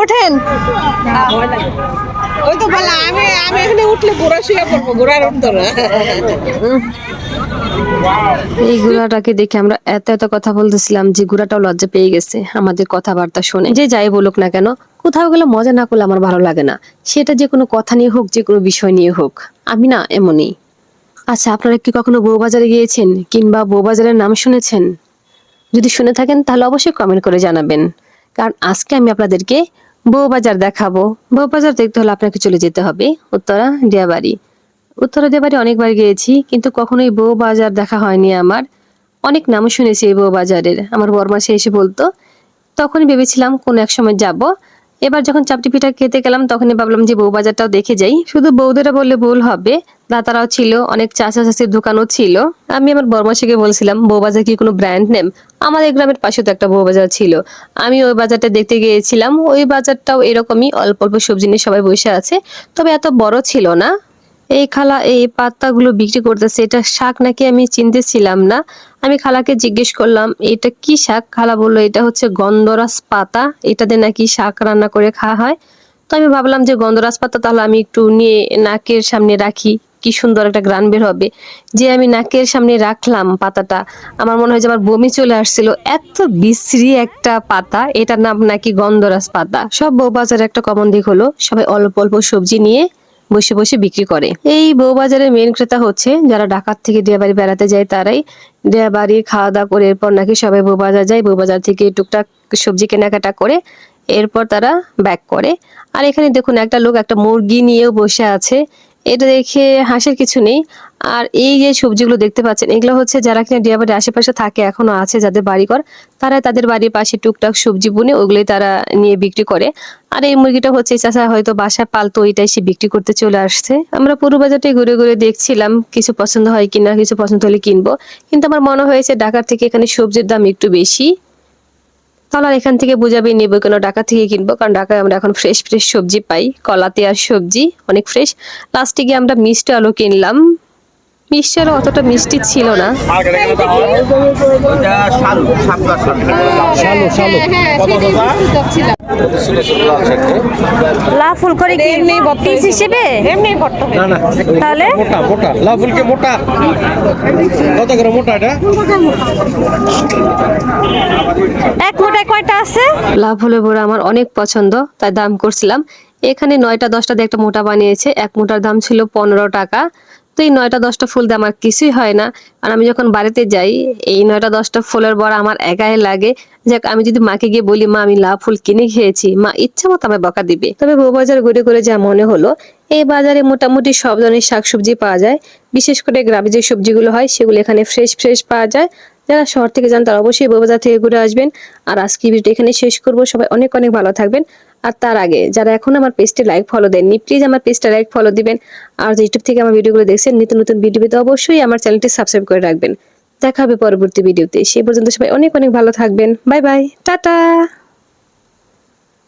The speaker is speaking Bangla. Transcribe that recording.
ওঠেন। ওই তো বলা আমি এখানে উঠলে ঘোড়া শুয়ে পড়বো, ঘোড়ার উঠতো না। এই ঘোড়াটাকে দেখে আমরা এত এত কথা বলতেছিলাম যে ঘোড়াটাও লজ্জা পেয়ে গেছে আমাদের কথাবার্তা শুনে। যে যাই বলুক না কেন, কোথাও গেলে মজা না করলে আমার ভালো লাগে না, সেটা যে কোনো কথা নিয়ে হোক, যে কোনো বিষয় নিয়ে হোক, আমি না এমনই। আচ্ছা, আপনারা কি কখনো বউবাজারে গিয়েছেন কিংবা বউবাজারের নাম শুনেছেন? যদি শুনে থাকেন তাহলে অবশ্যই কমেন্ট করে জানাবেন, কারণ আজকে আমি আপনাদেরকে বউবাজার দেখাবো। বউবাজার দেখতে হলে আপনাকে চলে যেতে হবে উত্তরা ডিয়াবাড়ি। উত্তরা ডিয়াবাড়ি অনেকবার গিয়েছি, কিন্তু কখনোই বউবাজার দেখা হয়নি আমার। অনেক নাম শুনেছি এই বউবাজারের, আমার বরমাসে এসে বলতো, তখনই ভেবেছিলাম কোন এক সময় যাব। এবার যখন চাপটি পিঠা খেতে গেলাম তখনই ভাবলাম যে বউবাজারটাও দেখে যাই। শুধু বউদেরা বললে ভুল হবে, দাতারাও ছিল, অনেক চাচা চাচির দোকানও ছিল। আমি আমার বরমাসিকে বলছিলাম বউবাজার কি কোনো ব্র্যান্ড নেম? আমাদের গ্রামের পাশে তো একটা বউবাজার ছিল, আমি ওই বাজারটা দেখতে গিয়েছিলাম। ওই বাজারটাও এরকমই, অল্প অল্প সবজি নিয়ে সবাই বসে আছে, তবে এত বড় ছিল না। এই খালা এই পাতাগুলো বিক্রি করতেছে, এটা শাক নাকি আমি চিনতেছিলাম না। আমি খালাকে জিজ্ঞেস করলাম এটা কি শাক? খালা বললো এটা হচ্ছে গন্ধরাজ পাতা, এটাতে নাকি শাক রান্না করে খাওয়া হয়। তো আমি ভাবলাম যে গন্ধরাজ পাতা তাহলে আমি একটু নিয়ে নাকের সামনে রাখি, কি সুন্দর একটা ঘ্রাণ বের হবে। যে আমি নাকের সামনে রাখলাম পাতাটা, আমার মনে হয় যে আমার বমি চলে আসছিল, এত বিশ্রী একটা পাতা। এটার নাম নাকি গন্ধরাজ পাতা। সব বউবাজারের একটা কমন দিক হলো সবাই অল্প অল্প সবজি নিয়ে বসে বসে বিক্রি করে। এই বউবাজারের মেন ক্রেতা হচ্ছে যারা ঢাকা থেকে ডিয়াবাড়ি বেড়াতে যায়, তারাই ডিয়াবাড়ি খাওয়া দাওয়া করে এরপর নাকি সবাই বউবাজার যায়, বউবাজার থেকে টুকটাক সবজি কেনাকাটা করে এরপর তারা ব্যাক করে। আর এখানে দেখুন একটা লোক একটা মুরগি নিয়েও বসে আছে, এটা দেখে হাসির কিছু নেই। আর এই যে সবজিগুলো দেখতে পাচ্ছেন, এগুলো হচ্ছে যারা কিনা ডিয়াবাড়ির আশেপাশে থাকে, এখনো আছে যাদের বাড়িঘর, তারা তাদের বাড়ির পাশে টুকটাক সবজি বুনে ওগুলোই তারা নিয়ে বিক্রি করে। আর এই মুরগিটা হচ্ছে চাচা হয়তো বাসায় পালতো, এটাই সে বিক্রি করতে চলে আসছে। আমরা পুরো বাজারটাই ঘুরে ঘুরে দেখছিলাম কিছু পছন্দ হয় কিনা, কিছু পছন্দ হলে কিনবো, কিন্তু আমার মনে হয়েছে ঢাকার থেকে এখানে সবজির দাম একটু বেশি। তাহলে এখান থেকে বুঝাবে নেবো কেন, ঢাকা থেকে কিনবো, কারণ ঢাকায় আমরা এখন ফ্রেশ ফ্রেশ সবজি পাই, কলাতে আর সবজি অনেক ফ্রেশ। লাস্টে গিয়ে আমরা মিষ্টি আলু কিনলাম, মিষ্টি আলু অতটা মিষ্টি ছিল না। লাভ ফুল করে কি এমনি পিস হিসেবে? এমনি ভর্তা না না, তাহলে মোটা মোটা লাভ ফুল কে মোটা কত করে মোটা? এটা এক মোটায় কয়টা আছে? লাভ ফুলের বড়া আমার অনেক পছন্দ, তাই দাম করছিলাম। এখানে 9টা 10টা দিয়ে একটা মোটা বানিয়েছে, এক মোটার দাম ছিল 15 টাকা। তো এই 9টা 10টা ফুল দিয়ে আমার কিছুই হয় না। আর আমি যখন বাড়িতে যাই এই 9টা 10টা ফুলের বড়া আমার একাই লাগে। যাক, আমি যদি মাকে গিয়ে বলি মা আমি লাভ ফুল কিনে খেয়েছি, মা ইচ্ছা মতো আমায় বকা দিবে। তবে বউবাজার ঘুরে ঘুরে যা মনে হলো, এই বাজারে মোটামুটি সব ধরনের শাকসবজি পাওয়া যায়। বিশেষ করে গ্রামে যে সবজিগুলো হয় সেগুলো এখানে ফ্রেশ ফ্রেশ পাওয়া যায়। যারা শহর থেকে যান তারা অবশ্যই বউবাজার থেকে ঘুরে আসবেন। আর আজকে ভিডিওটা এখানে শেষ করবো, সবাই অনেক অনেক ভালো থাকবেন। আর তার আগে যারা এখন আমার পেজটি লাইক ফলো দেননি, প্লিজ আমার পেজটা লাইক ফলো দিবেন। আর ইউটিউব থেকে আমার ভিডিওগুলো দেখছেন, নিত্য নতুন ভিডিও পেতে অবশ্যই আমার চ্যানেলটি সাবস্ক্রাইব করে রাখবেন। দেখা হবে পরবর্তী ভিডিওতে, সেই পর্যন্ত সবাই অনেক অনেক ভালো থাকবেন। Bye bye, tata.